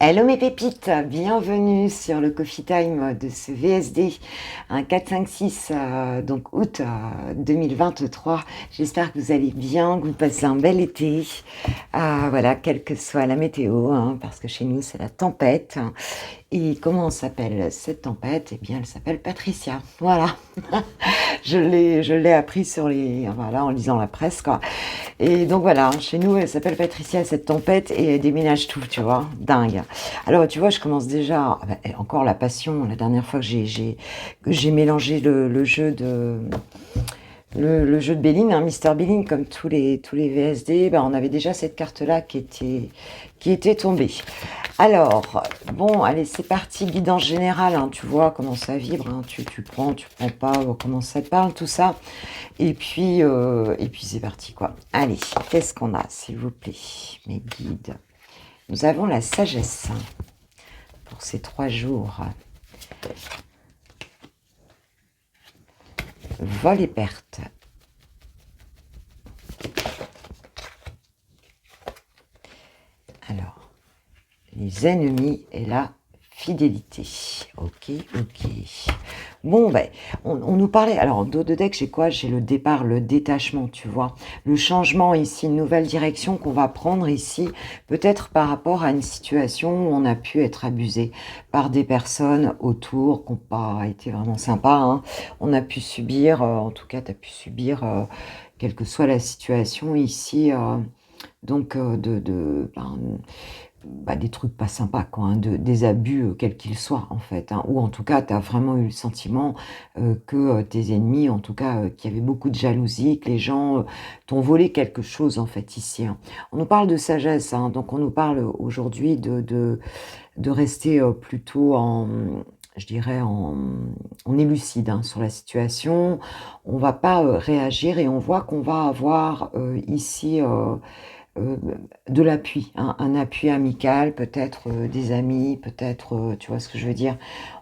Hello mes pépites, bienvenue sur le Coffee Time de ce VSD, un 4-5-6, donc août 2023. J'espère que vous allez bien, que vous passez un bel été, voilà, quelle que soit la météo, hein, parce que chez nous c'est la tempête. Et comment s'appelle cette tempête? Eh bien elle s'appelle Patricia, voilà. Je l'ai appris voilà, en lisant la presse, quoi. Et donc voilà, chez nous, elle s'appelle Patricia, cette tempête, et elle déménage tout, tu vois, dingue. Alors, tu vois, je commence déjà, encore la passion, la dernière fois que j'ai mélangé le jeu de Béline, hein, Mister Béline, comme tous les VSD, ben, on avait déjà cette carte-là qui était tombée. Alors, bon, allez, c'est parti, guidance générale, hein, tu vois comment ça vibre, hein, tu prends, tu prends pas, comment ça te parle, tout ça. Et puis c'est parti, quoi. Allez, qu'est-ce qu'on a, s'il vous plaît, mes guides? Nous avons la sagesse pour ces 3 jours. Vol et perte. Alors, les ennemis et la fidélité. Ok. Bon, ben, on nous parlait. Alors, en dos de deck, j'ai quoi? J'ai le départ, le détachement, tu vois. Le changement ici, une nouvelle direction qu'on va prendre ici, peut-être par rapport à une situation où on a pu être abusé par des personnes autour qui n'ont pas été vraiment sympas, hein. On a pu subir, en tout cas, tu as pu subir, quelle que soit la situation ici, donc des trucs pas sympas, quoi, hein, des abus, quels qu'ils soient, en fait, hein, ou en tout cas, tu as vraiment eu le sentiment que tes ennemis, en tout cas, qu'il y avait beaucoup de jalousie, que les gens t'ont volé quelque chose, en fait, ici, hein. On nous parle de sagesse, hein, donc on nous parle aujourd'hui de rester plutôt je dirais, on est lucide, hein, sur la situation, on va pas réagir et on voit qu'on va avoir ici Heu, de l'appui, un appui amical, peut-être, des amis, peut-être, tu vois ce que je veux dire?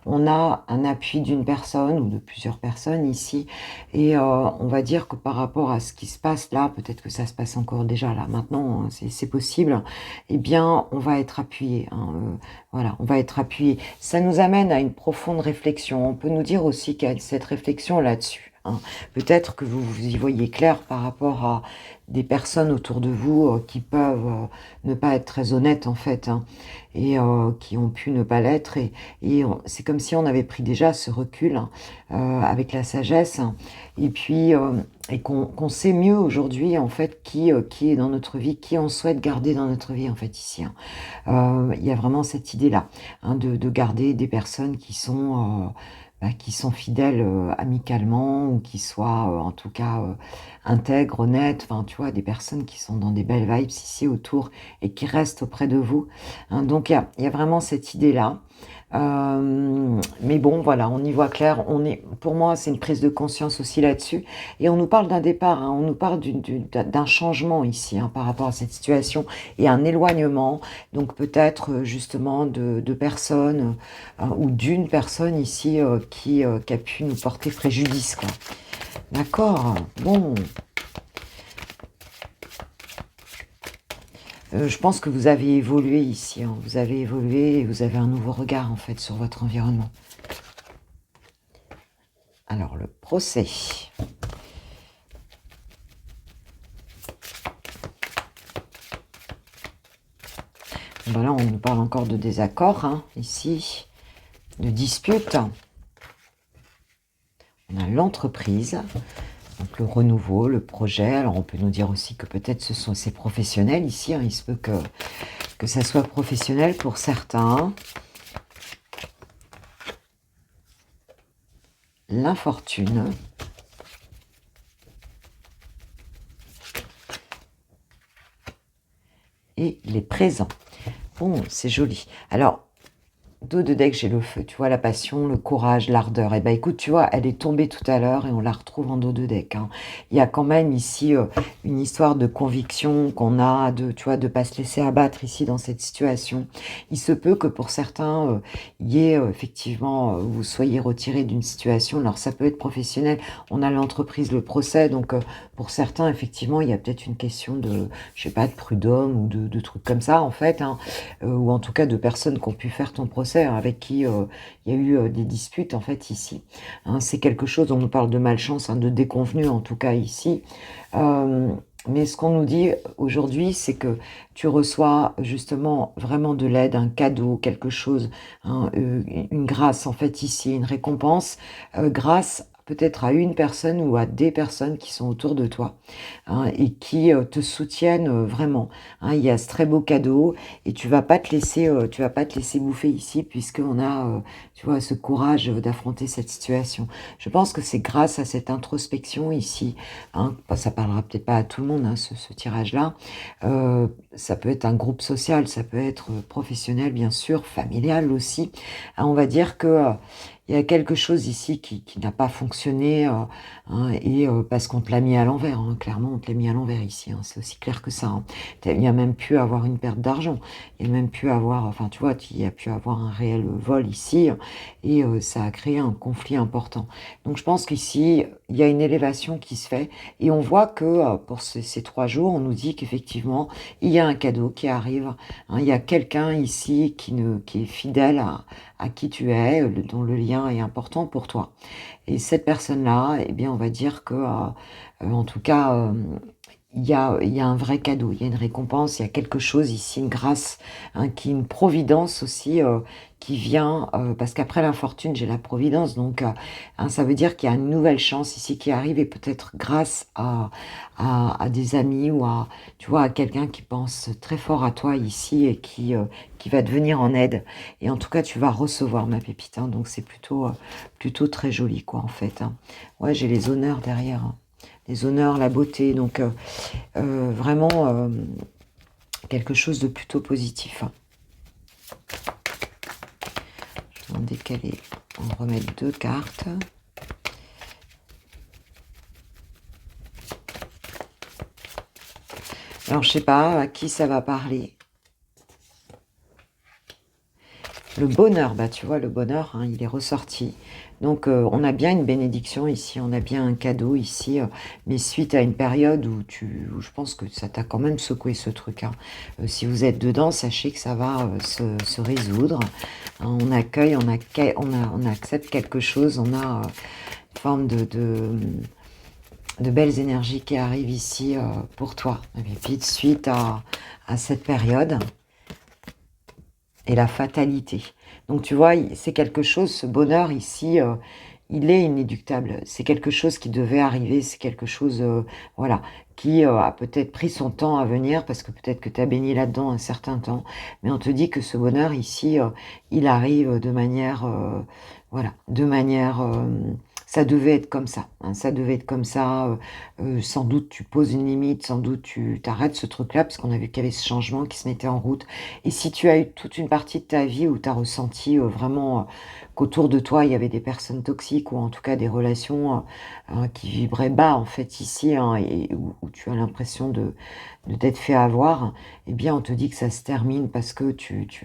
On a un appui d'une personne ou de plusieurs personnes ici et on va dire que par rapport à ce qui se passe là, peut-être que ça se passe encore déjà là maintenant, hein, c'est possible, eh bien, on va être appuyé, hein, voilà, on va être appuyé. Ça nous amène à une profonde réflexion. On peut nous dire aussi qu'il y a cette réflexion là-dessus, hein. Peut-être que vous y voyez clair par rapport à des personnes autour de vous qui peuvent ne pas être très honnêtes en fait, hein, et qui ont pu ne pas l'être c'est comme si on avait pris déjà ce recul, hein, avec la sagesse, hein, et puis et qu'on sait mieux aujourd'hui en fait qui est dans notre vie, qui on souhaite garder dans notre vie en fait ici, hein. Il y a vraiment cette idée-là, hein, de garder des personnes qui sont fidèles amicalement ou qui soient en tout cas intègres, honnêtes, enfin tu vois, des personnes qui sont dans des belles vibes ici autour et qui restent auprès de vous, hein. Donc il y a vraiment cette idée-là. Mais bon, voilà, on y voit clair. Pour moi, c'est une prise de conscience aussi là-dessus. Et on nous parle d'un départ, hein, on nous parle d'un changement ici, hein, par rapport à cette situation et un éloignement. Donc peut-être justement de personnes ou d'une personne ici qui a pu nous porter préjudice, quoi. D'accord. Bon, je pense que vous avez évolué ici, hein. Vous avez évolué et vous avez un nouveau regard en fait sur votre environnement. Alors le procès. Voilà, on nous parle encore de désaccord, hein, ici, de dispute. On a l'entreprise, donc le renouveau, le projet. Alors on peut nous dire aussi que peut-être c'est professionnel ici, hein. Il se peut que ça soit professionnel pour certains. L'infortune. Et les présents. Bon, c'est joli. Alors, dos de deck, j'ai le feu, tu vois, la passion, le courage, l'ardeur. Et ben écoute, tu vois, elle est tombée tout à l'heure et on la retrouve en dos de deck, hein. Il y a quand même ici une histoire de conviction qu'on a, de, tu vois, de pas se laisser abattre ici dans cette situation. Il se peut que pour certains, il y ait effectivement, vous soyez retiré d'une situation. Alors ça peut être professionnel, on a l'entreprise, le procès, donc pour certains, effectivement, il y a peut-être une question de, je sais pas, de prud'homme ou de trucs comme ça, en fait, hein, ou en tout cas de personnes qui ont pu faire ton procès, hein, avec qui il y a eu des disputes, en fait, ici. Hein, c'est quelque chose, on nous parle de malchance, hein, de déconvenue, en tout cas ici. Euh, mais ce qu'on nous dit aujourd'hui, c'est que tu reçois justement vraiment de l'aide, un cadeau, quelque chose, hein, une grâce, en fait, ici, une récompense, grâce peut-être à une personne ou à des personnes qui sont autour de toi, hein, et qui te soutiennent vraiment, hein. Il y a ce très beau cadeau et tu vas pas te laisser bouffer ici puisqu'on a, tu vois, ce courage d'affronter cette situation. Je pense que c'est grâce à cette introspection ici, hein, ça parlera peut-être pas à tout le monde, hein, ce tirage-là. Ça peut être un groupe social, ça peut être professionnel bien sûr, familial aussi. Hein, on va dire que il y a quelque chose ici qui n'a pas fonctionné, hein, et parce qu'on te l'a mis à l'envers, hein, clairement on te l'a mis à l'envers ici, hein, c'est aussi clair que ça, hein. Il y a même pu avoir une perte d'argent, il y a même pu avoir, enfin tu vois, il y a pu avoir un réel vol ici, et ça a créé un conflit important. Donc je pense qu'ici, il y a une élévation qui se fait, et on voit que pour ces 3 jours, on nous dit qu'effectivement, il y a un cadeau qui arrive, hein, il y a quelqu'un ici qui est fidèle à qui tu es, dont le lien est important pour toi. Et cette personne-là, eh bien, on va dire que, en tout cas, il y a un vrai cadeau, il y a une récompense, il y a quelque chose ici, une grâce, hein, une providence aussi qui vient, parce qu'après l'infortune, j'ai la providence, donc hein, ça veut dire qu'il y a une nouvelle chance ici qui arrive, et peut-être grâce à des amis ou à, tu vois, à quelqu'un qui pense très fort à toi ici et qui va te venir en aide. Et en tout cas, tu vas recevoir ma pépite, hein, donc c'est plutôt très joli, quoi, en fait, hein. Ouais, j'ai les honneurs derrière, hein. Les honneurs, la beauté, donc vraiment quelque chose de plutôt positif, hein. Je vais en décaler, en remettre 2 cartes. Alors je sais pas à qui ça va parler. Le bonheur, bah tu vois, le bonheur, hein, il est ressorti. Donc on a bien une bénédiction ici, on a bien un cadeau ici, mais suite à une période où je pense que ça t'a quand même secoué ce truc, hein. Si vous êtes dedans, sachez que ça va se résoudre, hein. On accueille, on accepte quelque chose, on a une forme de belles énergies qui arrivent ici pour toi. Et puis suite à cette période et la fatalité. Donc tu vois, c'est quelque chose, ce bonheur ici, il est inéluctable. C'est quelque chose qui devait arriver, c'est quelque chose, voilà, qui a peut-être pris son temps à venir, parce que peut-être que tu as baigné là-dedans un certain temps, mais on te dit que ce bonheur ici, il arrive de manière, voilà, de manière, ça devait être comme ça, hein, ça devait être comme ça. Sans doute tu poses une limite, sans doute tu t'arrêtes ce truc-là, parce qu'on a vu qu'il y avait ce changement qui se mettait en route. Et si tu as eu toute une partie de ta vie où tu as ressenti vraiment qu'autour de toi, il y avait des personnes toxiques, ou en tout cas des relations qui vibraient bas, en fait, ici, hein, et où tu as l'impression de t'être fait avoir, eh bien, on te dit que ça se termine parce que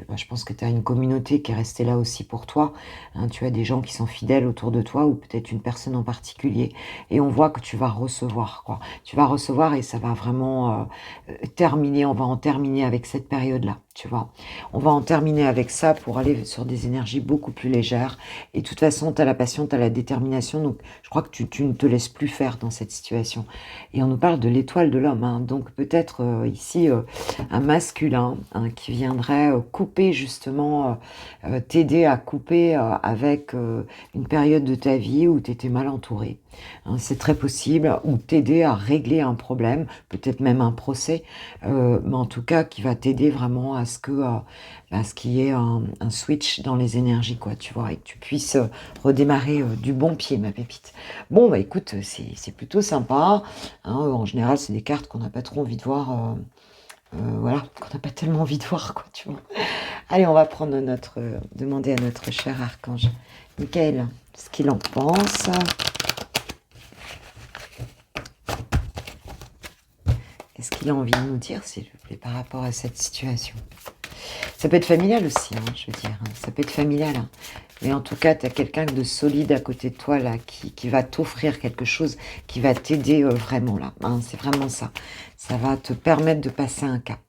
bah, je pense que tu as une communauté qui est restée là aussi pour toi, hein. Tu as des gens qui sont fidèles autour de toi, ou peut-être une personne en particulier. Et on voit que tu vas recevoir, quoi. Tu vas recevoir, et ça va vraiment terminer. On va en terminer avec cette période-là, tu vois. On va en terminer avec ça pour aller sur des énergies beaucoup plus légères. Et de toute façon, tu as la passion, tu as la détermination. Donc, je crois que tu ne te laisses plus faire dans cette situation. Et on nous parle de l'étoile de l'homme, hein. Donc, peut-être ici, un masculin, hein, qui viendrait couper justement, t'aider à couper avec une période de ta vie où tu étais mal entouré, hein, c'est très possible, ou t'aider à régler un problème, peut-être même un procès, mais en tout cas qui va t'aider vraiment à ce que à ce qu'il y ait un switch dans les énergies, quoi, tu vois, et que tu puisses redémarrer du bon pied, ma pépite. Bon, bah écoute, c'est plutôt sympa, hein. En général, c'est des cartes qu'on n'a pas trop envie de voir voilà, qu'on n'a pas tellement envie de voir, quoi, tu vois. Allez, on va prendre demander à notre cher archange Michael ce qu'il en pense. Qu'est-ce qu'il a envie de nous dire, s'il vous plaît, par rapport à cette situation? Ça peut être familial aussi, hein, je veux dire. Hein. Ça peut être familial. Hein. Mais en tout cas, tu as quelqu'un de solide à côté de toi, là, qui va t'offrir quelque chose, qui va t'aider vraiment, là. Hein, c'est vraiment ça. Ça va te permettre de passer un cap.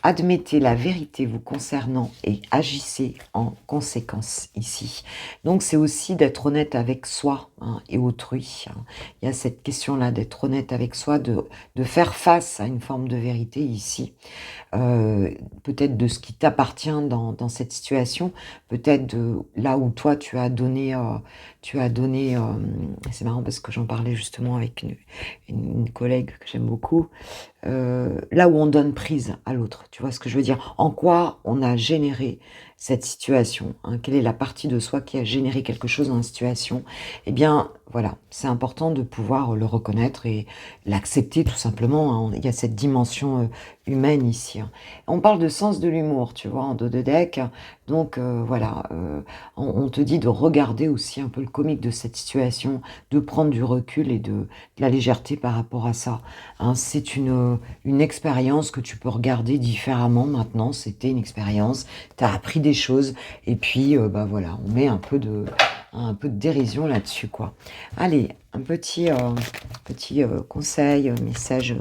Admettez la vérité vous concernant et agissez en conséquence ici. Donc c'est aussi d'être honnête avec soi hein, et autrui. Hein. Il y a cette question-là d'être honnête avec soi, de faire face à une forme de vérité ici. Peut-être de ce qui t'appartient dans cette situation, peut-être de là où toi c'est marrant parce que j'en parlais justement avec une collègue que j'aime beaucoup, là où on donne prise à l'autre, tu vois ce que je veux dire? En quoi on a généré cette situation, hein? Quelle est la partie de soi qui a généré quelque chose dans la situation? Eh bien, voilà, c'est important de pouvoir le reconnaître et l'accepter tout simplement, hein. Il y a cette dimension, humaine ici, hein. On parle de sens de l'humour, tu vois, en dos de deck, donc voilà, on te dit de regarder aussi un peu le comique de cette situation, de prendre du recul et de la légèreté par rapport à ça, hein. C'est une expérience que tu peux regarder différemment maintenant. C'était une expérience, tu as appris des choses et puis bah voilà, on met un peu de dérision là-dessus quoi. Allez, un petit conseil, message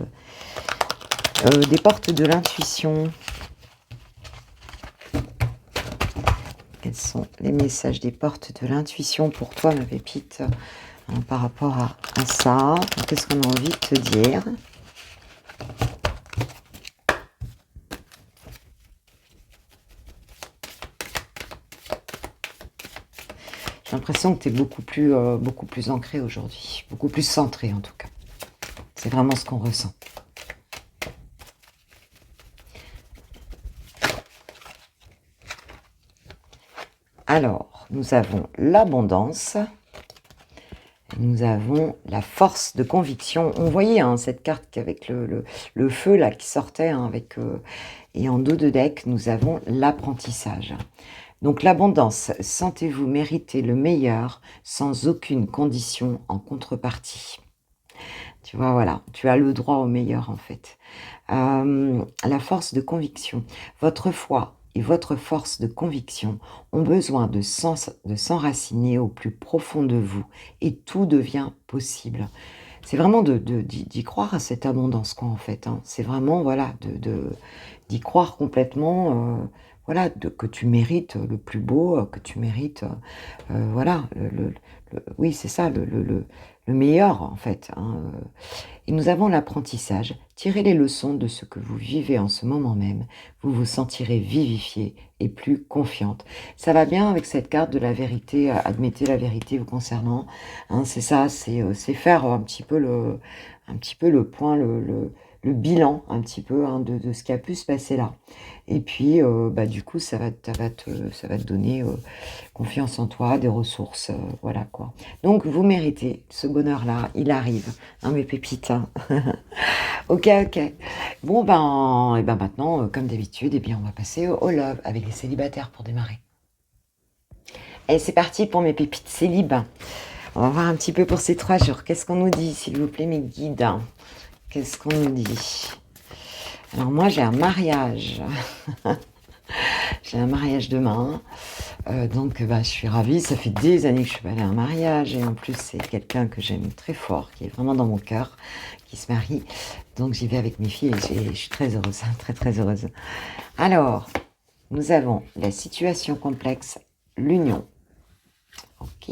des portes de l'intuition. Quels sont les messages des portes de l'intuition pour toi, ma pépite, hein, par rapport à ça? Qu'est-ce qu'on a envie de te dire? J'ai l'impression que tu es beaucoup plus ancré aujourd'hui, beaucoup plus centré en tout cas. C'est vraiment ce qu'on ressent. Alors, nous avons l'abondance, nous avons la force de conviction. On voyait hein, cette carte avec le feu là qui sortait, hein, et en dos de deck, nous avons l'apprentissage. Donc l'abondance, sentez-vous mériter le meilleur sans aucune condition en contrepartie. Tu vois, voilà, tu as le droit au meilleur en fait. La force de conviction. Votre foi et votre force de conviction ont besoin de s'enraciner au plus profond de vous et tout devient possible. C'est vraiment d'y croire à cette abondance, quoi, en fait. Hein. C'est vraiment, voilà, d'y croire complètement, voilà, que tu mérites le plus beau, que tu mérites, voilà, oui, c'est ça, le meilleur, en fait. Hein. Et nous avons l'apprentissage. Tirez les leçons de ce que vous vivez en ce moment même. Vous vous sentirez vivifiée et plus confiante. Ça va bien avec cette carte de la vérité. Admettez la vérité vous concernant. Hein, c'est ça, c'est faire un petit peu le point, le bilan un petit peu hein, de ce qui a pu se passer là. Et puis, bah, du coup, ça va te donner confiance en toi, des ressources, voilà quoi. Donc, vous méritez ce bonheur-là, il arrive, hein, mes pépites. Hein. Ok, ok. Bon, ben, et ben maintenant, comme d'habitude, eh bien, on va passer au love avec les célibataires pour démarrer. Et c'est parti pour mes pépites célib. On va voir un petit peu pour ces 3 jours. Qu'est-ce qu'on nous dit, s'il vous plaît, mes guides? Qu'est-ce qu'on nous dit? Alors moi, j'ai un mariage. J'ai un mariage demain. Donc, bah, je suis ravie. Ça fait des années que je suis pas allée à un mariage. Et en plus, c'est quelqu'un que j'aime très fort, qui est vraiment dans mon cœur, qui se marie. Donc, j'y vais avec mes filles et je suis très heureuse, très, très heureuse. Alors, nous avons la situation complexe, l'union. Ok.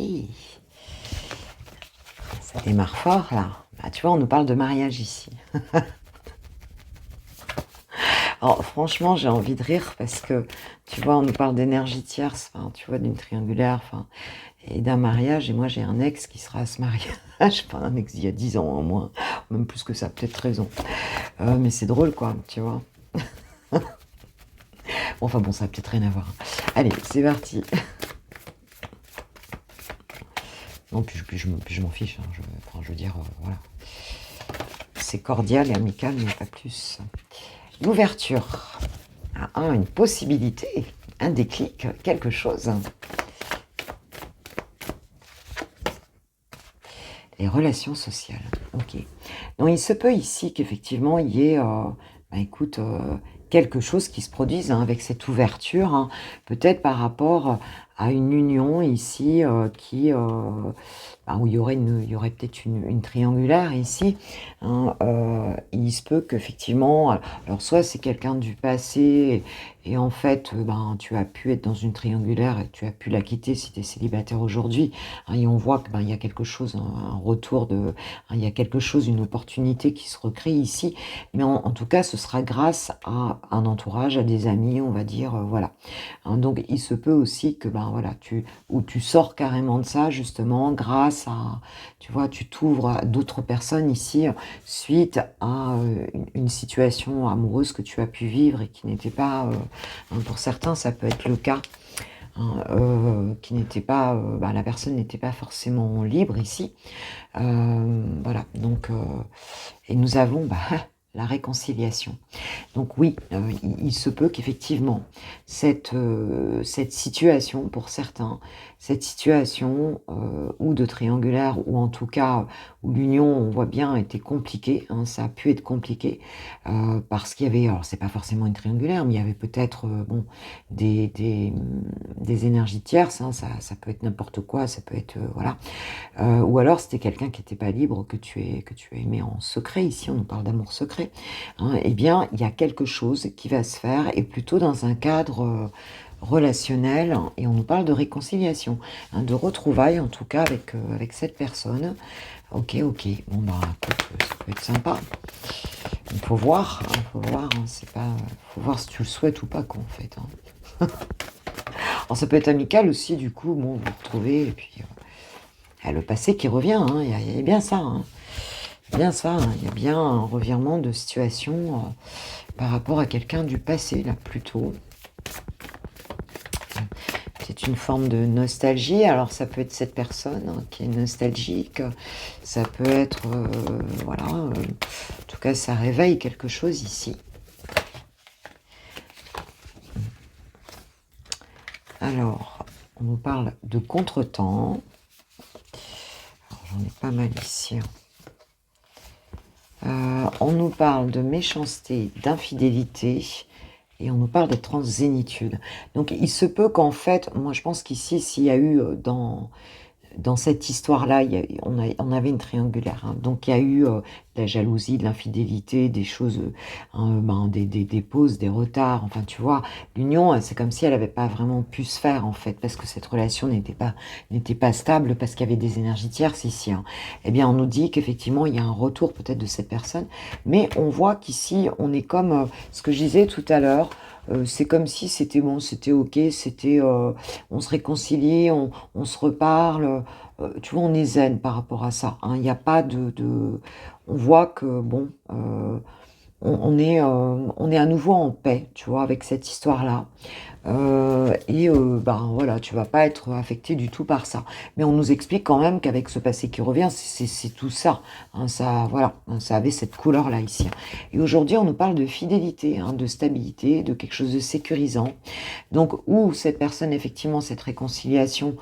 Ça démarre fort, là. Bah, tu vois, on nous parle de mariage ici. Alors, franchement, j'ai envie de rire parce que, tu vois, on nous parle d'énergie tierce, enfin, tu vois, d'une triangulaire, enfin, et d'un mariage. Et moi, j'ai un ex qui sera à ce mariage. Enfin, un ex d'il y a 10 ans au moins, même plus que ça, peut-être 13 ans. Mais c'est drôle, quoi, tu vois. Enfin bon, ça n'a peut-être rien à voir. Allez, c'est parti. Non, puis je m'en fiche. Hein, enfin, je veux dire, voilà. C'est cordial et amical, mais pas plus. l'ouverture à une possibilité, un déclic, quelque chose. Les relations sociales, OK. Donc il se peut ici qu'effectivement il y ait, écoute, quelque chose qui se produise, hein, avec cette ouverture, hein. Peut-être par rapport à une union ici, qui, où il y aurait peut-être une triangulaire ici, hein. Il se peut qu'effectivement, alors soit c'est quelqu'un du passé et en fait, tu as pu être dans une triangulaire et tu as pu la quitter si tu es célibataire aujourd'hui, hein, et on voit que, il y a quelque chose, un retour de, il y a quelque chose, une opportunité qui se recrée ici, mais en tout cas, ce sera grâce à un entourage, à des amis, on va dire, voilà. Hein, donc il se peut aussi que, voilà, tu sors carrément de ça justement grâce à, tu vois, tu t'ouvres à d'autres personnes ici, suite à, une situation amoureuse que tu as pu vivre et qui n'était pas, pour certains ça peut être le cas, hein, qui n'était pas, la personne n'était pas forcément libre ici. Voilà donc et nous avons, la réconciliation. Donc oui, il se peut qu'effectivement cette situation pour certains, cette situation, ou de triangulaire ou en tout cas où l'union, on voit bien, était compliquée, hein, ça a pu être compliqué, parce qu'il y avait, alors c'est pas forcément une triangulaire, mais il y avait peut-être, des énergies tierces, hein, ça peut être n'importe quoi, ça peut être, voilà. Ou alors c'était quelqu'un qui était pas libre, que tu as aimé en secret, ici on nous parle d'amour secret, hein. Eh bien, il y a quelque chose qui va se faire et plutôt dans un cadre, relationnel, hein, et on nous parle de réconciliation, hein, de retrouvailles en tout cas avec cette personne. OK, OK. Bon, écoute, ça peut être sympa. Il faut voir, hein, c'est pas, faut voir si tu le souhaites ou pas quoi, en fait, hein. Alors ça peut être amical aussi du coup, bon, vous vous retrouvez et puis, le passé qui revient, hein, il y a bien ça, hein. Bien ça, hein, il y a bien un revirement de situation, par rapport à quelqu'un du passé, là, plutôt. C'est une forme de nostalgie. Alors, ça peut être cette personne, hein, qui est nostalgique. Ça peut être, voilà, en tout cas, ça réveille quelque chose ici. Alors, on nous parle de contretemps. Alors, j'en ai pas mal ici, hein. On nous parle de méchanceté, d'infidélité et on nous parle d'être en zénitude. Donc il se peut qu'en fait, moi je pense qu'ici, s'il y a eu, dans cette histoire-là, on avait une triangulaire, hein. Donc il y a eu, de la jalousie, de l'infidélité, des choses, des pauses, des retards, enfin tu vois? L'union, c'est comme si elle avait pas vraiment pu se faire en fait, parce que cette relation n'était pas stable, parce qu'il y avait des énergies tierces ici, hein. Eh bien, on nous dit qu'effectivement, il y a un retour peut-être de cette personne, mais on voit qu'ici, on est comme, ce que je disais tout à l'heure, c'est comme si c'était bon, c'était OK, c'était, on se réconcilie, on se reparle, tu vois? On est zen par rapport à ça, hein. Il y a pas on voit que bon, on est à nouveau en paix, tu vois? Avec cette histoire-là. Et voilà, tu vas pas être affecté du tout par ça. Mais on nous explique quand même qu'avec ce passé qui revient, c'est tout ça, hein, ça voilà, hein, ça avait cette couleur-là ici. Et aujourd'hui, on nous parle de fidélité, hein, de stabilité, de quelque chose de sécurisant. Donc où cette personne, effectivement, cette réconciliation,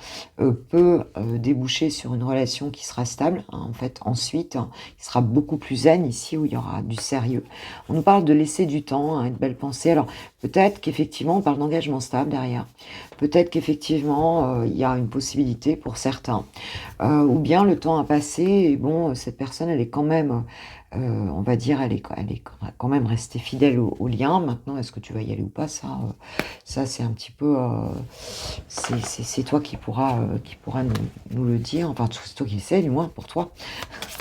peut, déboucher sur une relation qui sera stable, hein, en fait, ensuite, hein, qui sera beaucoup plus zen ici, où il y aura du sérieux. On nous parle de laisser du temps, hein, de belles pensées. Alors peut-être qu'effectivement, on parle d'engagement stable derrière. Peut-être qu'effectivement, il y a une possibilité pour certains. Ou bien le temps a passé et bon, cette personne, elle est quand même, on va dire, elle est quand même restée fidèle au lien. Maintenant, est-ce que tu vas y aller ou pas? Ça c'est un petit peu, c'est toi qui pourra nous le dire. Enfin, c'est toi qui le sais, du moins pour toi,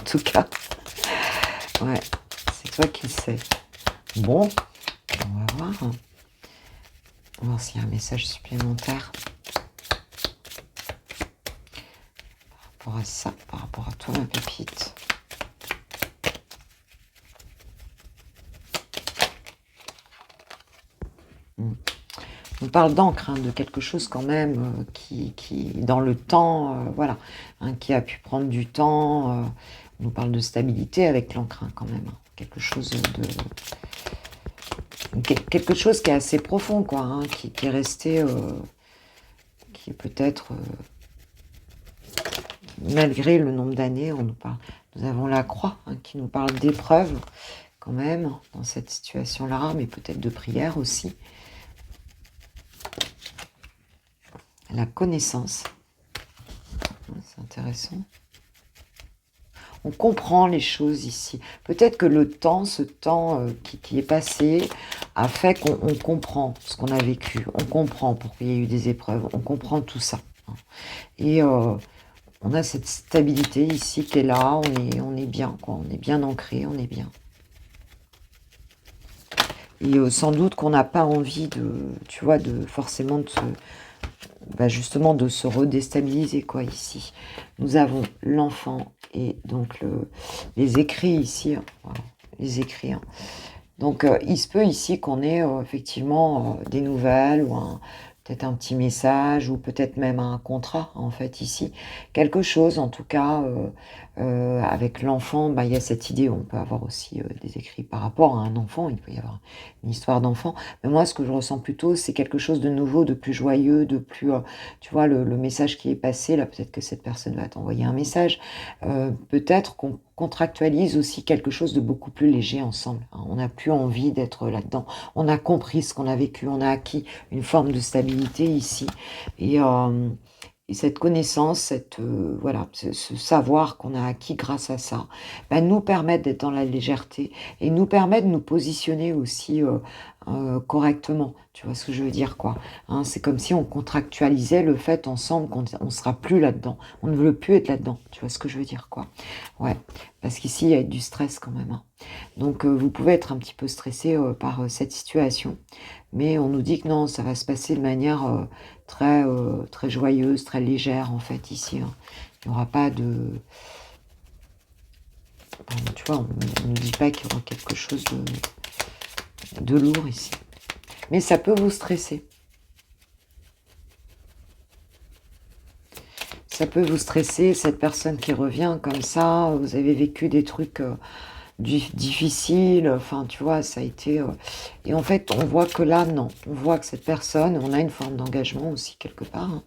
en tout cas. Ouais, c'est toi qui le sais. Bon, on va voir. On va voir s'il y a un message supplémentaire par rapport à ça, par rapport à toi, ma pépite. On parle d'encre, hein, de quelque chose quand même, qui dans le temps, voilà, hein, qui a pu prendre du temps. On nous parle de stabilité avec l'encre, hein, quand même, hein. Quelque chose Quelque chose qui est assez profond, quoi, hein, qui est resté, qui est peut-être, malgré le nombre d'années, nous avons la croix, hein, qui nous parle d'épreuves quand même dans cette situation-là, mais peut-être de prière aussi. La connaissance, c'est intéressant. On comprend les choses ici. Peut-être que le temps, ce temps qui est passé, a fait qu'on comprend ce qu'on a vécu. On comprend pourquoi il y a eu des épreuves. On comprend tout ça, hein. Et on a cette stabilité ici qui est là. On est bien, quoi. On est bien ancré, on est bien. Et sans doute qu'on n'a pas envie tu vois, forcément justement de se redéstabiliser, quoi, ici. Nous avons l'enfant et donc les écrits ici, hein, voilà, les écrits, hein. Donc il se peut ici qu'on ait effectivement des nouvelles ou peut-être un petit message ou peut-être même un contrat, en fait, ici. Quelque chose, en tout cas, avec l'enfant, il y a cette idée, on peut avoir aussi des écrits par rapport à un enfant, il peut y avoir une histoire d'enfant. Mais moi, ce que je ressens plutôt, c'est quelque chose de nouveau, de plus joyeux, de plus, tu vois, le message qui est passé, là, peut-être que cette personne va t'envoyer un message. Peut-être qu'on contractualise aussi quelque chose de beaucoup plus léger ensemble, hein. On n'a plus envie d'être là-dedans. On a compris ce qu'on a vécu, on a acquis une forme de stabilité ici. Et, euh, et cette connaissance, voilà, ce savoir qu'on a acquis grâce à ça, nous permet d'être dans la légèreté et nous permet de nous positionner aussi correctement. Tu vois ce que je veux dire, quoi, hein, c'est comme si on contractualisait le fait ensemble qu'on ne sera plus là-dedans. On ne veut plus être là-dedans. Tu vois ce que je veux dire, quoi. Ouais, parce qu'ici, il y a du stress quand même, hein. Donc, vous pouvez être un petit peu stressé par cette situation. Mais on nous dit que non, ça va se passer de manière très joyeuse, très légère, en fait, ici, hein. Il n'y aura pas de... Tu vois, on ne nous dit pas qu'il y aura quelque chose de lourd ici. Mais ça peut vous stresser. Ça peut vous stresser, cette personne qui revient comme ça, vous avez vécu des trucs difficiles, enfin, tu vois, ça a été... et en fait, on voit que là, non. On voit que cette personne, on a une forme d'engagement aussi, quelque part,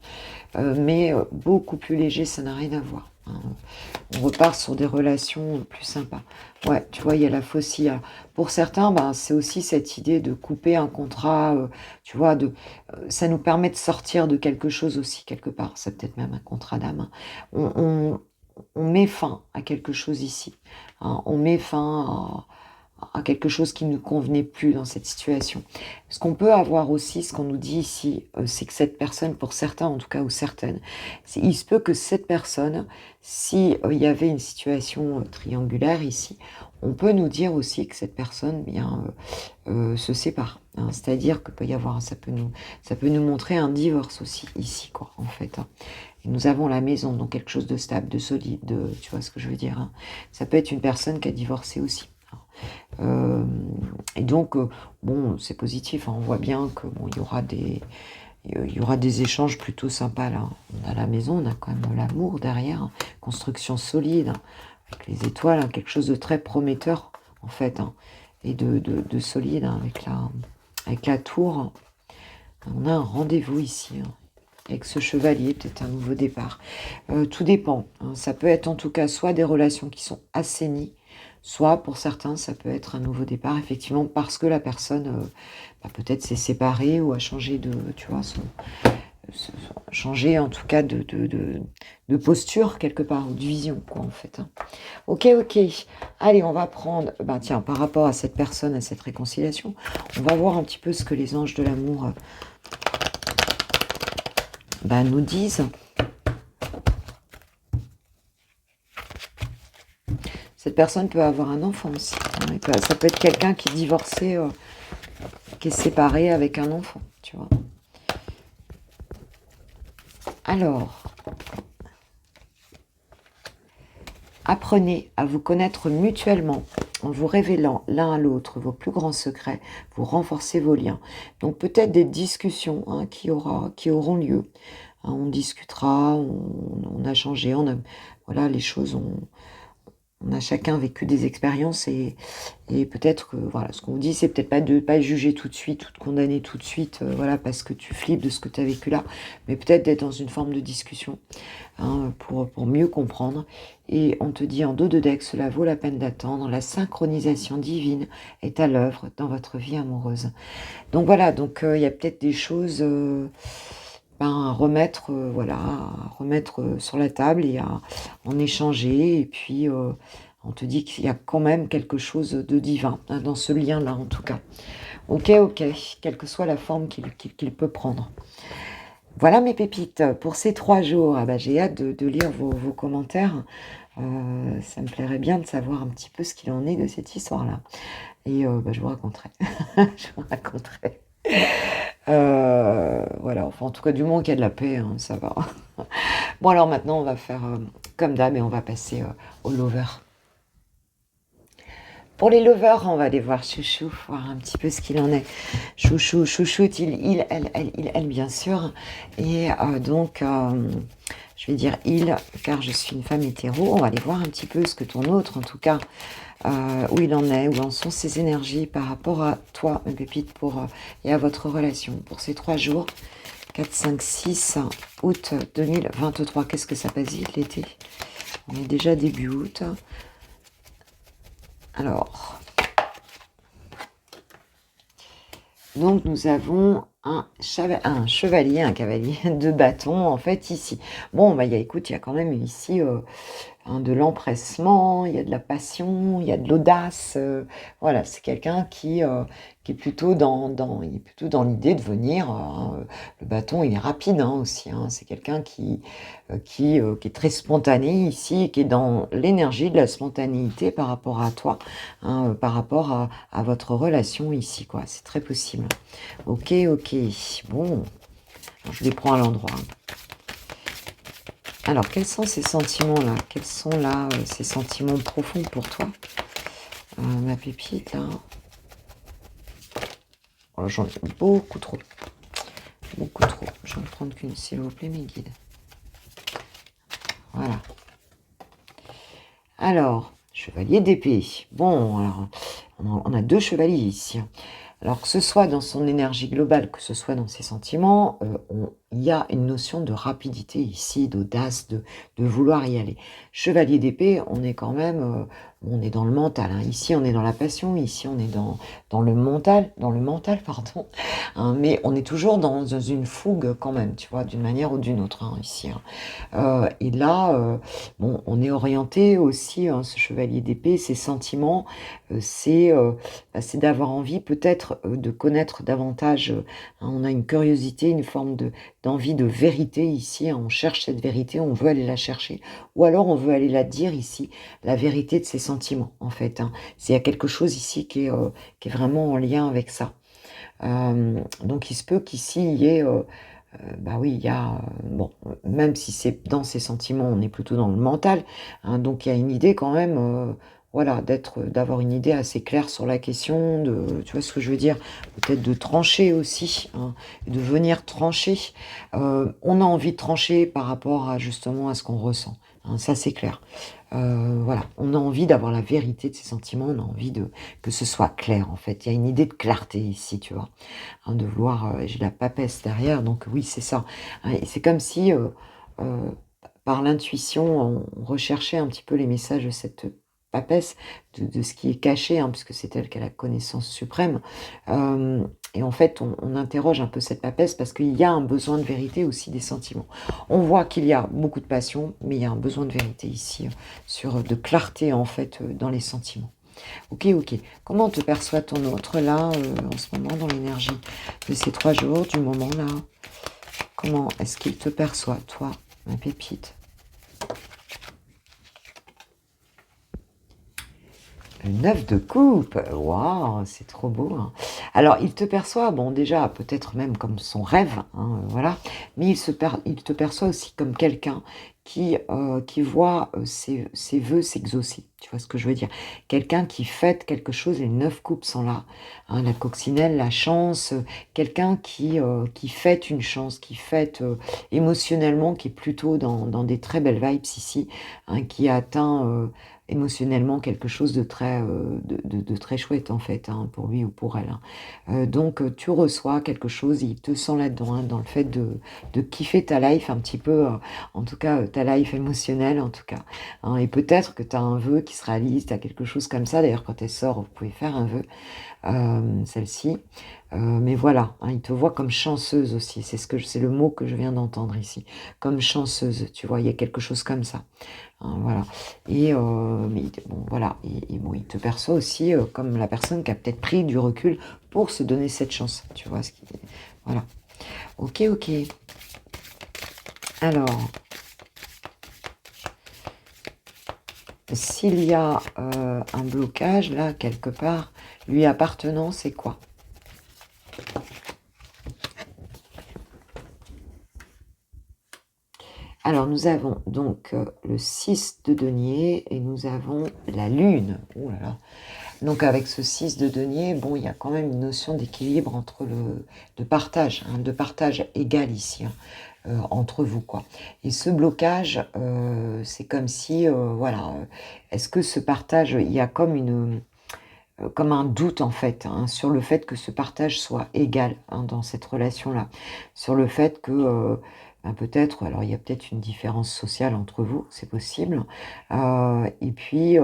hein, mais beaucoup plus léger, ça n'a rien à voir, hein. On repart sur des relations plus sympas. Ouais, tu vois, il y a la faucille. Pour certains, c'est aussi cette idée de couper un contrat, tu vois, ça nous permet de sortir de quelque chose aussi, quelque part. C'est peut-être même un contrat d'âme, hein. On met fin à quelque chose ici, hein. On met fin à quelque chose qui ne convenait plus dans cette situation. Ce qu'on peut avoir aussi, ce qu'on nous dit ici, c'est que cette personne, pour certains en tout cas, ou certaines, il se peut que cette personne, si il y avait une situation triangulaire ici, on peut nous dire aussi que cette personne se sépare, hein. C'est-à-dire que peut y avoir, ça peut nous montrer un divorce aussi ici, quoi, en fait, hein. Et nous avons la maison, donc quelque chose de stable, de solide, tu vois ce que je veux dire, hein. Ça peut être une personne qui a divorcé aussi, hein. Et donc, bon, c'est positif, hein. On voit bien que bon, il y aura des échanges plutôt sympas là. On a la maison, on a quand même l'amour derrière, hein. Construction solide, hein, avec les étoiles, hein, quelque chose de très prometteur en fait, hein, et de solide, hein, avec la tour. On a un rendez-vous ici, hein, avec ce chevalier, peut-être un nouveau départ. Tout dépend, hein. Ça peut être en tout cas soit des relations qui sont assainies, soit pour certains, ça peut être un nouveau départ, effectivement, parce que la personne peut-être s'est séparée ou a changé tu vois, changé en tout cas de posture quelque part, ou de vision, quoi, en fait, hein. Ok, ok. Allez, on va prendre, tiens, par rapport à cette personne, à cette réconciliation, on va voir un petit peu ce que les anges de l'amour nous disent. Cette personne peut avoir un enfant aussi, hein. Ça peut être quelqu'un qui est divorcé, qui est séparé avec un enfant, tu vois. Alors, apprenez à vous connaître mutuellement en vous révélant l'un à l'autre vos plus grands secrets, vous renforcez vos liens. Donc peut-être des discussions, hein, qui auront lieu, hein. On discutera, on a changé, voilà, les choses On a chacun vécu des expériences et peut-être que, voilà, ce qu'on vous dit, c'est peut-être pas de pas juger tout de suite ou de condamner tout de suite, voilà, parce que tu flippes de ce que tu as vécu là, mais peut-être d'être dans une forme de discussion, hein, pour mieux comprendre. Et on te dit en dos de deck, cela vaut la peine d'attendre. La synchronisation divine est à l'œuvre dans votre vie amoureuse. Donc voilà, donc il y a peut-être des choses à remettre, voilà, à remettre sur la table et à en échanger. Et puis, on te dit qu'il y a quand même quelque chose de divin hein, dans ce lien-là, en tout cas. Ok, ok, quelle que soit la forme qu'il peut prendre. Voilà mes pépites pour ces 3 jours. Ah bah, j'ai hâte de lire vos commentaires. Ça me plairait bien de savoir un petit peu ce qu'il en est de cette histoire-là. Et bah, je vous raconterai. Je vous raconterai. Voilà, enfin en tout cas du moment qu'il y a de la paix, hein, ça va. Bon alors maintenant on va faire comme d'hab et on va passer aux lovers. Pour les lovers, on va aller voir Chouchou, voir un petit peu ce qu'il en est. Chouchou, chouchoute, elle, bien sûr. Et donc, je vais dire il, car je suis une femme hétéro. On va aller voir un petit peu ce que ton autre, en tout cas, où il en est, où en sont ses énergies par rapport à toi, mes pépites, et à votre relation. Pour ces 3 jours, 4, 5, 6 août 2023. Qu'est-ce que ça passe vite l'été? On est déjà début août. Alors, donc nous avons un chevalier, un cavalier de bâton, en fait, ici. Bon, bah, écoute, il y a quand même ici de l'empressement, il y a de la passion, il y a de l'audace. Voilà, c'est quelqu'un qui est plutôt il est plutôt dans l'idée de venir. Le bâton, il est rapide hein, aussi. Hein, c'est quelqu'un qui est très spontané ici, et qui est dans l'énergie de la spontanéité par rapport à toi, hein, par rapport à votre relation ici, quoi. C'est très possible. Ok, ok. Bon, alors, je les prends à l'endroit. Alors, quels sont ces sentiments-là? Quels sont là ces sentiments profonds pour toi? Ma pépite, là. Oh, j'en ai beaucoup trop. Beaucoup trop. Je vais en prendre qu'une, s'il vous plaît, mes guides. Voilà. Alors, chevalier d'épée. Bon, alors, on a 2 chevaliers ici. Alors, que ce soit dans son énergie globale, que ce soit dans ses sentiments, il y a une notion de rapidité ici, d'audace, de vouloir y aller. Chevalier d'épée, on est quand même, on est dans le mental. Hein. Ici, on est dans la passion. Ici, on est dans le mental, pardon. Hein, mais on est toujours dans une fougue quand même, tu vois, d'une manière ou d'une autre, hein, ici. Hein. Et là, bon, on est orienté aussi, hein, ce chevalier d'épée, ses sentiments, c'est d'avoir envie peut-être de connaître davantage. Hein, on a une curiosité, une forme d'envie de vérité ici. Hein, on cherche cette vérité, on veut aller la chercher. Ou alors on veut aller la dire ici, la vérité de ses sentiments, en fait. Hein. Il y a quelque chose ici qui est vraiment en lien avec ça. Donc il se peut qu'ici il y ait... bah oui, il y a... bon, même si c'est dans ses sentiments, on est plutôt dans le mental. Hein, donc il y a une idée quand même... voilà, d'avoir une idée assez claire sur la question, tu vois ce que je veux dire, peut-être de trancher aussi, hein, de venir trancher. On a envie de trancher par rapport à justement à ce qu'on ressent, hein, ça c'est clair. Voilà, on a envie d'avoir la vérité de ses sentiments, on a envie que ce soit clair en fait. Il y a une idée de clarté ici, tu vois, hein, de vouloir. J'ai la papesse derrière, donc oui c'est ça. Hein, et c'est comme si euh, par l'intuition on recherchait un petit peu les messages de cette papesse, de ce qui est caché, hein, puisque c'est elle qui a la connaissance suprême. Et en fait, on interroge un peu cette papesse parce qu'il y a un besoin de vérité aussi des sentiments. On voit qu'il y a beaucoup de passion, mais il y a un besoin de vérité ici, de clarté en fait dans les sentiments. Ok, ok. Comment te perçoit ton autre là, en ce moment, dans l'énergie de ces 3 jours, du moment là? Comment est-ce qu'il te perçoit, toi, ma pépite? Le 9 de coupe, waouh, c'est trop beau. Hein. Alors, il te perçoit, bon, déjà, peut-être même comme son rêve, hein, voilà, mais il te perçoit aussi comme quelqu'un qui voit ses vœux s'exaucer. Tu vois ce que je veux dire? Quelqu'un qui fête quelque chose, les 9 coupes sont là, hein, la coccinelle, la chance, quelqu'un qui fête une chance, qui fête émotionnellement, qui est plutôt dans des très belles vibes ici, hein, qui a atteint émotionnellement quelque chose de très, de très chouette en fait, hein, pour lui ou pour elle, hein. Donc tu reçois quelque chose, il te sent là-dedans, hein, dans le fait de kiffer ta life un petit peu, en tout cas ta life émotionnelle en tout cas, hein. Et peut-être que tu as un vœu qui se réalise, tu as quelque chose comme ça. D'ailleurs, quand elle sort, vous pouvez faire un vœu, celle-ci. Mais voilà, hein, il te voit comme chanceuse aussi. C'est le mot que je viens d'entendre ici. Comme chanceuse, tu vois, il y a quelque chose comme ça, hein, voilà. Et mais bon, voilà. Et bon, il te perçoit aussi comme la personne qui a peut-être pris du recul pour se donner cette chance. Tu vois, voilà. Ok, ok. Alors, s'il y a un blocage là, quelque part, lui appartenant, c'est quoi? Alors, nous avons donc le 6 de denier et nous avons la lune. Oh là là. Donc, avec ce 6 de denier, bon, il y a quand même une notion d'équilibre entre de partage, hein, de partage égal ici, hein, entre vous, quoi. Et ce blocage, c'est comme si, voilà, est-ce que ce partage, il y a comme un doute en fait, hein, sur le fait que ce partage soit égal, hein, dans cette relation-là. Sur le fait que, ben, peut-être, alors il y a peut-être une différence sociale entre vous, c'est possible. Et puis,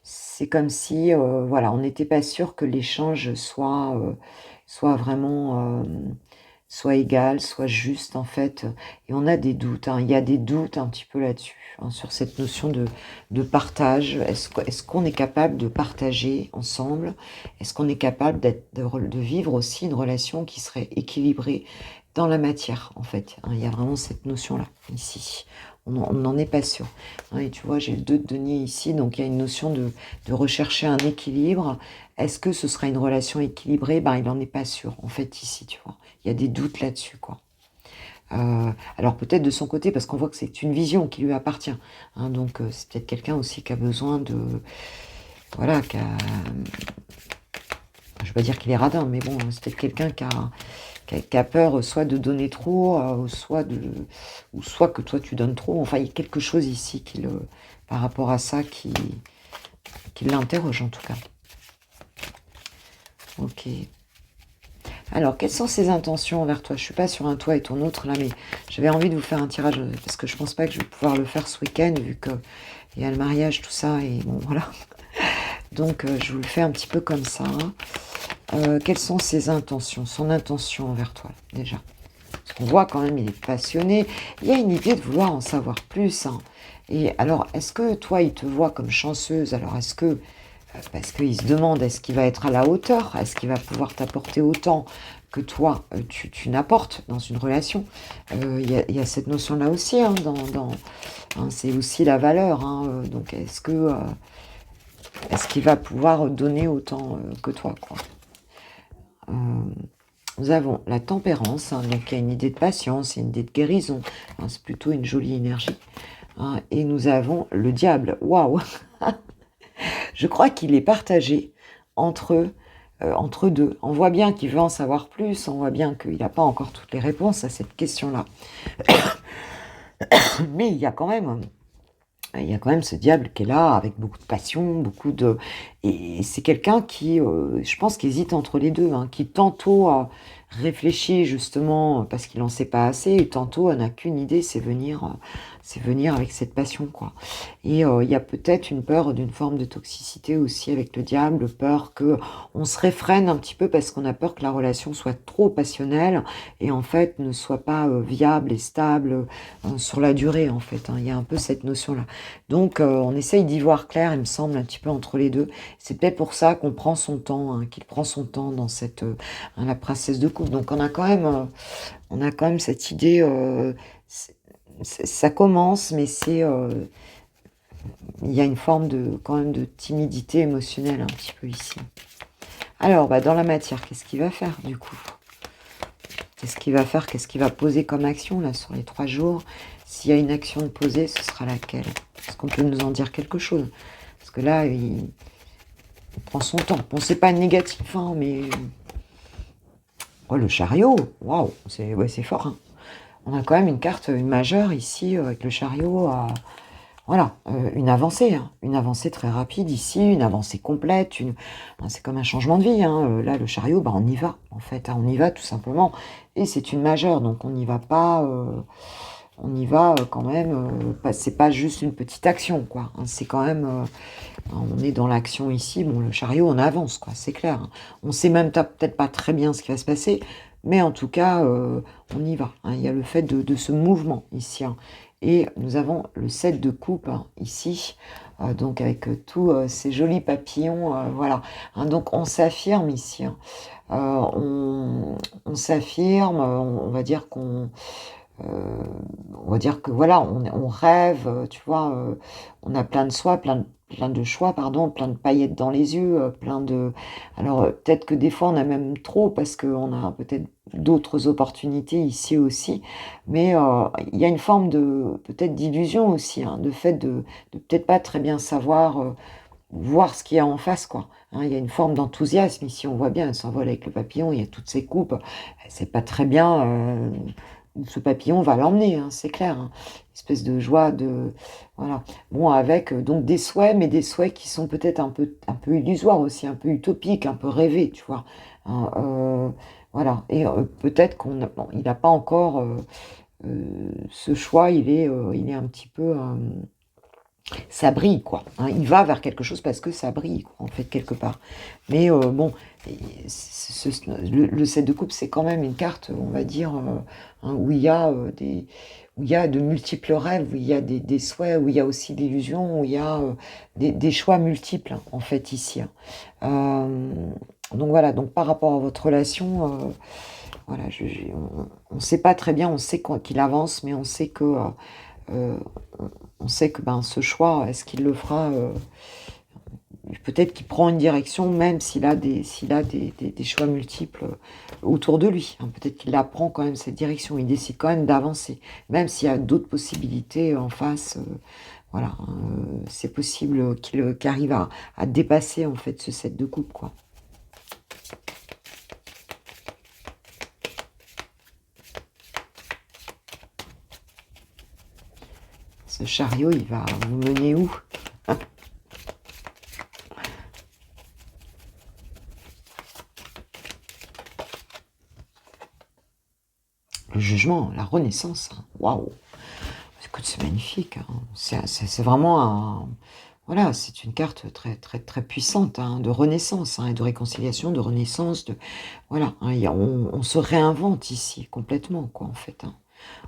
c'est comme si, voilà, on n'était pas sûr que l'échange soit vraiment, soit égal, soit juste en fait. Et on a des doutes, hein, il y a des doutes un petit peu là-dessus, hein, sur cette notion de partage. Est-ce qu'on est capable de partager ensemble? Est-ce qu'on est capable de vivre aussi une relation qui serait équilibrée dans la matière, en fait, hein? Il y a vraiment cette notion-là, ici. On n'en est pas sûr, hein. Et tu vois, j'ai le 2 de denier ici, donc il y a une notion de rechercher un équilibre. Est-ce que ce sera une relation équilibrée? Ben, il n'en est pas sûr, en fait, ici, tu vois. Il y a des doutes là-dessus, quoi. Alors peut-être de son côté, parce qu'on voit que c'est une vision qui lui appartient, hein, donc c'est peut-être quelqu'un aussi qui a besoin de... Voilà, je ne vais pas dire qu'il est radin, mais bon, c'est peut-être quelqu'un qui a peur soit de donner trop, ou soit que toi tu donnes trop. Enfin, il y a quelque chose ici par rapport à ça qui l'interroge en tout cas. Ok. Alors, quelles sont ses intentions envers toi? Je suis pas sur un toi et ton autre là, mais j'avais envie de vous faire un tirage parce que je pense pas que je vais pouvoir le faire ce week-end vu que il y a le mariage, tout ça, et bon, voilà. Donc, je vous le fais un petit peu comme ça, hein. Quelles sont ses intentions, son intention envers toi, déjà? Parce qu'on voit quand même, il est passionné. Il y a une idée de vouloir en savoir plus, hein. Et alors, est-ce que toi, il te voit comme chanceuse? Alors, est-ce que parce qu'il se demande, est-ce qu'il va être à la hauteur? Est-ce qu'il va pouvoir t'apporter autant que toi, tu n'apportes dans une relation? Il y a cette notion-là aussi, hein, hein, c'est aussi la valeur, hein, donc est-ce qu'il va pouvoir donner autant que toi, quoi? Euh, Nous avons la tempérance, hein, donc il y a une idée de patience, une idée de guérison, hein, c'est plutôt une jolie énergie, hein. Et nous avons le diable. Waouh! Je crois qu'il est partagé entre deux. On voit bien qu'il veut en savoir plus, on voit bien qu'il n'a pas encore toutes les réponses à cette question-là. Mais il y a quand même ce diable qui est là, avec beaucoup de passion, Et c'est quelqu'un qui, je pense, qui hésite entre les deux, hein, qui tantôt réfléchit justement parce qu'il n'en sait pas assez, et tantôt n'a qu'une idée, c'est venir avec cette passion, quoi. Et il y a peut-être une peur d'une forme de toxicité aussi avec le diable, peur que on se réfrène un petit peu parce qu'on a peur que la relation soit trop passionnelle et en fait ne soit pas viable et stable sur la durée, en fait, hein. Il y a un peu cette notion-là. Donc, on essaye d'y voir clair, il me semble, un petit peu entre les deux. C'est peut-être pour ça qu'on prend son temps, hein, qu'il prend son temps dans hein, la princesse de coupe. Donc, on a quand même cette idée. Ça commence, mais il y a une forme quand même de timidité émotionnelle un petit peu ici. Alors, bah, dans la matière, qu'est-ce qu'il va faire du coup? Qu'est-ce qu'il va faire? Qu'est-ce qu'il va poser comme action là sur les 3 jours? S'il y a une action de poser, ce sera laquelle? Est-ce qu'on peut nous en dire quelque chose? Parce que là, il prend son temps. Bon, c'est pas négatif, hein, mais... Oh, le chariot! Waouh! C'est ouais, c'est fort, hein. On a quand même une carte, une majeure ici, avec le chariot. Voilà, une avancée, hein, une avancée très rapide ici, une avancée complète, c'est comme un changement de vie, hein, là, le chariot, bah, on y va, en fait, hein, on y va tout simplement et c'est une majeure, donc on n'y va pas, on y va, quand même, pas c'est pas juste une petite action, quoi, hein, c'est quand même, on est dans l'action ici. Bon, le chariot, on avance, quoi, c'est clair, hein. On sait même peut-être pas très bien ce qui va se passer, mais en tout cas, on y va, hein. Il y a le fait de ce mouvement ici, hein, et nous avons le 7 de coupe, hein, ici, donc avec, tous, ces jolis papillons, voilà, hein, donc on s'affirme ici, hein. On s'affirme, on va dire qu'on Heu, on va dire que voilà, on rêve, tu vois? On a plein de soi, plein de choix, pardon, plein de paillettes dans les yeux, plein de alors, peut-être que des fois on a même trop parce qu'on a peut-être d'autres opportunités ici aussi, mais, il y a une forme de peut-être d'illusion aussi, hein, de fait de peut-être pas très bien savoir, voir ce qu'il y a en face, quoi, hein. Il y a une forme d'enthousiasme ici, on voit bien, elle s'envole avec le papillon, il y a toutes ces coupes, elle sait pas très bien, où ce papillon va l'emmener, hein, c'est clair, hein. Espèce de joie, de voilà. Bon, avec, donc des souhaits, mais des souhaits qui sont peut-être un peu illusoires aussi, un peu utopiques, un peu rêvés, tu vois? Hein, voilà et peut-être qu'on a bon, il n'a pas encore, ce choix, il est un petit peu, ça brille quoi, hein. Il va vers quelque chose parce que ça brille quoi, en fait, quelque part. Mais bon, et le 7 de coupe, c'est quand même une carte, on va dire, hein, où il y a, où il y a de multiples rêves, où il y a des souhaits, où il y a aussi l'illusion, où il y a, des choix multiples, hein, en fait, ici, hein. Donc voilà, donc par rapport à votre relation, voilà, on sait pas très bien, on sait qu'il avance, mais on sait que, Heu, on sait que, ben, ce choix, est-ce qu'il le fera, peut-être qu'il prend une direction même s'il a des choix multiples, autour de lui, hein. Peut-être qu'il la prend quand même cette direction. Il décide quand même d'avancer, même s'il y a d'autres possibilités en face, voilà, hein, c'est possible, qu'il arrive à dépasser en fait ce 7 de coupe, quoi. Ce chariot, il va vous mener où? Le jugement, la renaissance, hein. Waouh! Écoute, c'est magnifique, hein. C'est vraiment un voilà, c'est une carte très très très puissante, hein, de renaissance, hein, et de réconciliation, de renaissance, de voilà, hein, on se réinvente ici complètement, quoi, en fait, hein.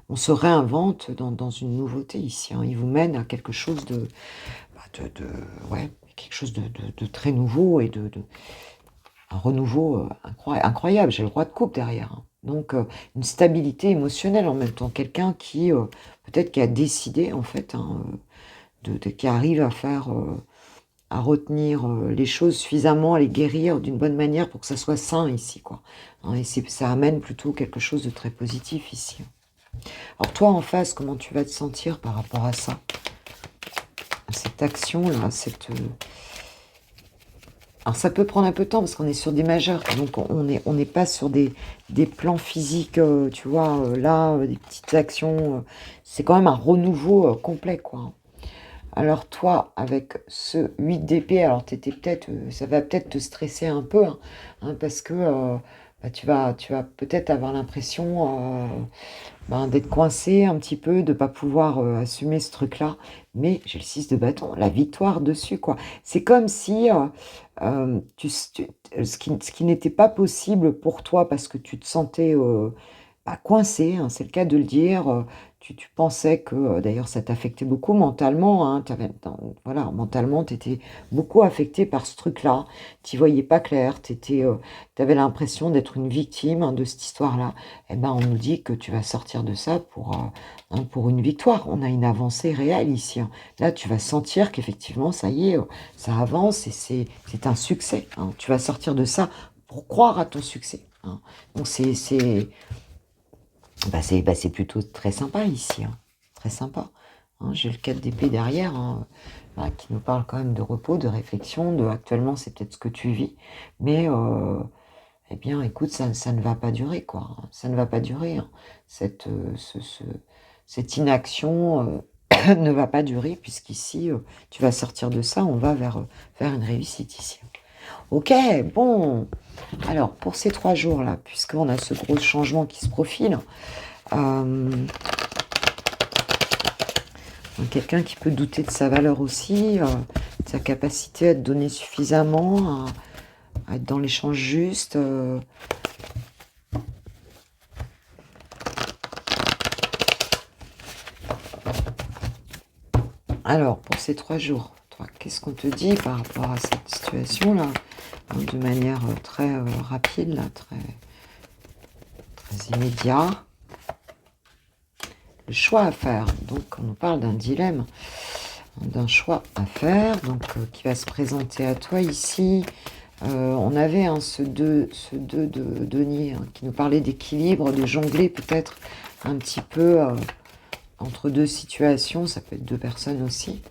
On se réinvente dans une nouveauté ici, hein. Il vous mène à quelque chose bah, de ouais, quelque chose de très nouveau et de un renouveau, incroyable. J'ai le roi de coupe derrière, hein. Donc une stabilité émotionnelle en même temps. Quelqu'un qui, peut-être qui a décidé en fait, hein, qui arrive à faire, à retenir, les choses suffisamment, à les guérir d'une bonne manière pour que ça soit sain ici, quoi, hein et ça amène plutôt quelque chose de très positif ici, hein. Alors toi, en face, comment tu vas te sentir par rapport à ça? À cette action-là, alors ça peut prendre un peu de temps parce qu'on est sur des majeurs, donc on n'est pas sur des plans physiques, tu vois, là, des petites actions, c'est quand même un renouveau, complet, quoi, hein. Alors toi, avec ce 8 d'épée, alors tu étais peut-être, ça va peut-être te stresser un peu, hein, parce que, bah, tu vas peut-être avoir l'impression, ben, d'être coincé un petit peu, de pas pouvoir, assumer ce truc-là. Mais j'ai le 6 de bâton, la victoire dessus, quoi. C'est comme si, tu s tu ce qui n'était pas possible pour toi parce que tu te sentais, bah, coincé, hein, c'est le cas de le dire, tu pensais que, d'ailleurs ça t'affectait beaucoup mentalement, hein, voilà, mentalement tu étais beaucoup affecté par ce truc-là. Tu y voyais pas clair, tu avais l'impression d'être une victime, hein, de cette histoire-là. Et ben, on nous dit que tu vas sortir de ça pour une victoire. On a une avancée réelle ici, hein. Là, tu vas sentir qu'effectivement, ça y est, ça avance et c'est un succès, hein. Tu vas sortir de ça pour croire à ton succès, hein. Donc c'est plutôt très sympa ici, hein. très sympa. Hein. J'ai le 4 d'épée derrière, hein, voilà, qui nous parle quand même de repos, de réflexion, de actuellement c'est peut-être ce que tu vis, mais eh bien écoute, ça ne va pas durer, quoi. Hein. Ça ne va pas durer. Hein. Cette, cette inaction ne va pas durer, puisqu'ici, tu vas sortir de ça, on va vers une réussite ici. Ok, bon. Alors, pour ces 3 jours-là, puisqu'on a ce gros changement qui se profile, quelqu'un qui peut douter de sa valeur aussi, de sa capacité à te donner suffisamment, à être dans l'échange juste. Alors, pour ces 3 jours, toi, qu'est-ce qu'on te dit par rapport à cette situation-là, hein, de manière très rapide, là, très immédiat. Le choix à faire. Donc, on nous parle d'un dilemme, d'un choix à faire, donc qui va se présenter à toi ici. On avait ce 2 de denier, hein, qui nous parlait d'équilibre, de jongler peut-être un petit peu entre 2 situations. Ça peut être 2 personnes aussi.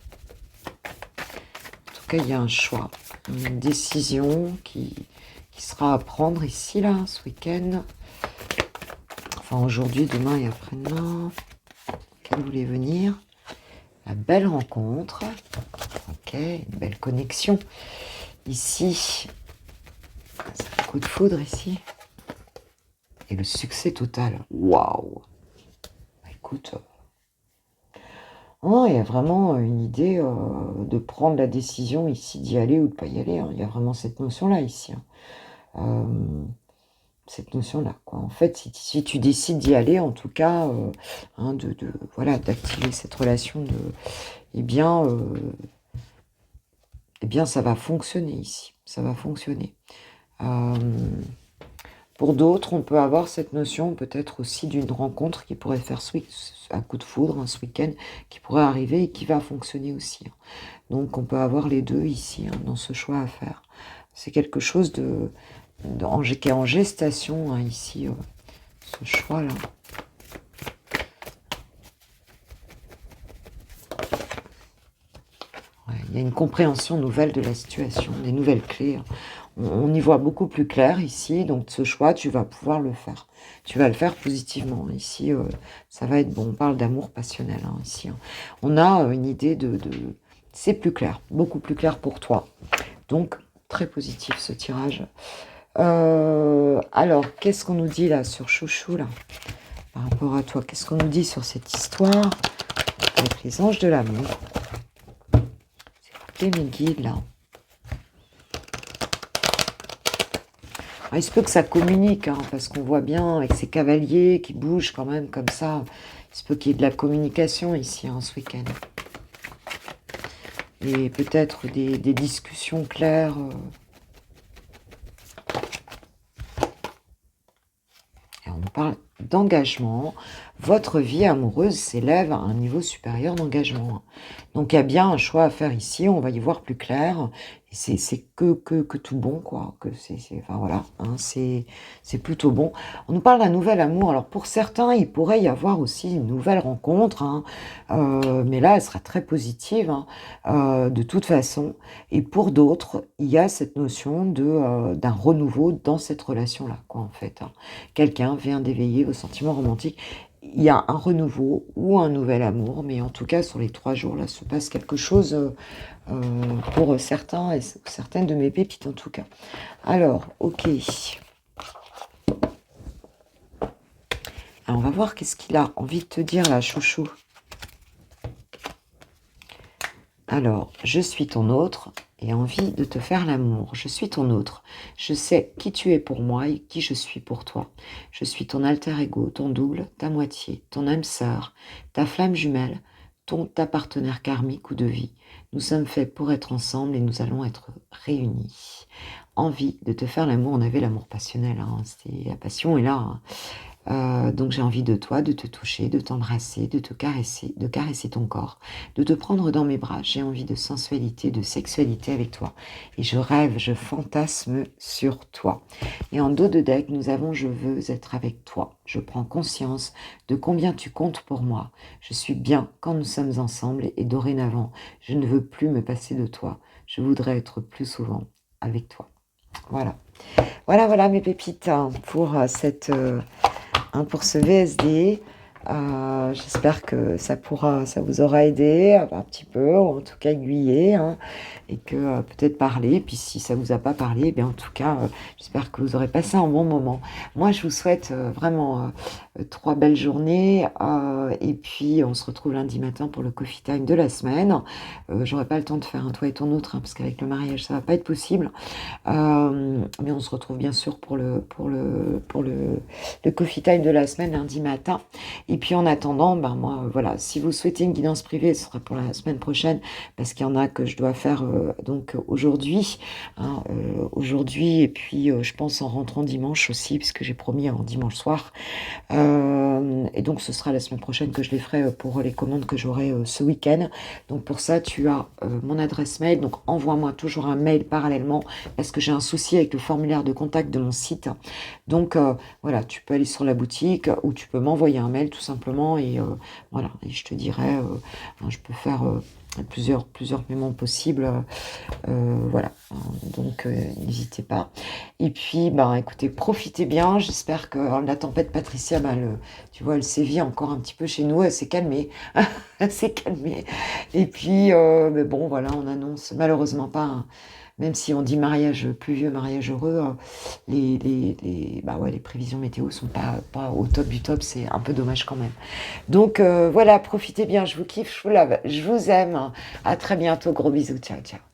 En tout cas, il y a un choix, une décision qui sera à prendre ici, là, ce week-end. Enfin, aujourd'hui, demain et après-demain. Quelle voulait venir? La belle rencontre. Ok, une belle connexion. Ici, c'est un coup de foudre ici. Et le succès total. Waouh! Écoute, il y a vraiment une idée de prendre la décision ici d'y aller ou de ne pas y aller. Hein. Il y a vraiment cette notion-là ici. Hein. Cette notion-là, quoi. En fait, si tu décides d'y aller, en tout cas, hein, voilà, d'activer cette relation, eh bien, ça va fonctionner ici. Ça va fonctionner. Pour d'autres, on peut avoir cette notion peut-être aussi d'une rencontre qui pourrait faire un coup de foudre, ce week-end, qui pourrait arriver et qui va fonctionner aussi. Hein. Donc, on peut avoir les deux ici, hein, dans ce choix à faire. C'est quelque chose qui est en gestation, hein, ici, ce choix-là. Ouais, il y a une compréhension nouvelle de la situation, des nouvelles clés. Hein. On y voit beaucoup plus clair ici, donc ce choix, tu vas pouvoir le faire. Tu vas le faire positivement. Ici, ça va être bon. On parle d'amour passionnel, hein, ici. Hein. On a une idée c'est plus clair, beaucoup plus clair pour toi. Donc, très positif ce tirage. Alors, qu'est-ce qu'on nous dit là sur Chouchou, là, par rapport à toi? Qu'est-ce qu'on nous dit sur cette histoire avec les anges de l'amour? C'est mes guides, là. Ah, il se peut que ça communique, hein, parce qu'on voit bien avec ces cavaliers qui bougent quand même comme ça. Il se peut qu'il y ait de la communication ici, hein, ce week-end. Et peut-être des discussions claires. Et on parle d'engagement. Votre vie amoureuse s'élève à un niveau supérieur d'engagement. Donc il y a bien un choix à faire ici, on va y voir plus clair. Et c'est que tout bon, quoi. Enfin voilà, hein, c'est plutôt bon. On nous parle d'un nouvel amour. Alors pour certains, il pourrait y avoir aussi une nouvelle rencontre, hein, mais là, elle sera très positive, hein, de toute façon. Et pour d'autres, il y a cette notion d'un renouveau dans cette relation-là, quoi, en fait. Hein. Quelqu'un vient d'éveiller vos sentiments romantiques. Il y a un renouveau ou un nouvel amour, mais en tout cas, sur les 3 jours, là, se passe quelque chose pour certains et certaines de mes pépites, en tout cas. Alors, ok. Alors, on va voir qu'est-ce qu'il a envie de te dire, là, chouchou. Alors, je suis ton autre et envie de te faire l'amour. Je suis ton autre. Je sais qui tu es pour moi et qui je suis pour toi. Je suis ton alter ego, ton double, ta moitié, ton âme sœur, ta flamme jumelle, ta partenaire karmique ou de vie. Nous sommes faits pour être ensemble et nous allons être réunis. envie de te faire l'amour. On avait l'amour passionnel, hein, c'était la passion est là, hein. Donc j'ai envie de toi, de te toucher, de t'embrasser, de caresser ton corps, de te prendre dans mes bras. J'ai envie de sensualité, de sexualité avec toi. Et je rêve, je fantasme sur toi. Et en dos de deck, nous avons je veux être avec toi. Je prends conscience de combien tu comptes pour moi. Je suis bien quand nous sommes ensemble et dorénavant, je ne veux plus me passer de toi. Je voudrais être plus souvent avec toi. Voilà. Voilà, voilà mes pépites hein, pour pour ce VSD. J'espère que ça vous aura aidé un petit peu, ou en tout cas aiguillé, hein, et que peut-être parler. Puis si ça vous a pas parlé, eh bien en tout cas, j'espère que vous aurez passé un bon moment. Moi, je vous souhaite vraiment 3 belles journées, et puis on se retrouve lundi matin pour le coffee time de la semaine. J'aurai pas le temps de faire un toi et ton autre, hein, parce qu'avec le mariage, ça va pas être possible. Mais on se retrouve bien sûr pour le coffee time de la semaine lundi matin. Et puis en attendant, ben moi voilà, si vous souhaitez une guidance privée, ce sera pour la semaine prochaine parce qu'il y en a que je dois faire donc aujourd'hui, hein, aujourd'hui et puis je pense en rentrant dimanche aussi parce que j'ai promis en dimanche soir. Et donc ce sera la semaine prochaine que je les ferai pour les commandes que j'aurai ce week-end. Donc pour ça, tu as mon adresse mail. Donc envoie-moi toujours un mail parallèlement parce que j'ai un souci avec le formulaire de contact de mon site. Donc voilà, tu peux aller sur la boutique ou tu peux m'envoyer un mail tout simplement et voilà, et je te dirai, je peux faire plusieurs paiements possibles, voilà, donc n'hésitez pas. Et puis, ben, écoutez, profitez bien. J'espère que la tempête Patricia, ben, tu vois, elle sévit encore un petit peu chez nous. Elle s'est calmée. Elle s'est calmée. Et puis, mais bon, voilà, on annonce malheureusement pas, même si on dit mariage pluvieux, mariage heureux, bah ouais, les prévisions météo sont pas au top du top. C'est un peu dommage quand même. Donc, voilà, profitez bien. Je vous kiffe, je vous love, je vous aime. À très bientôt. Gros bisous. Ciao, ciao.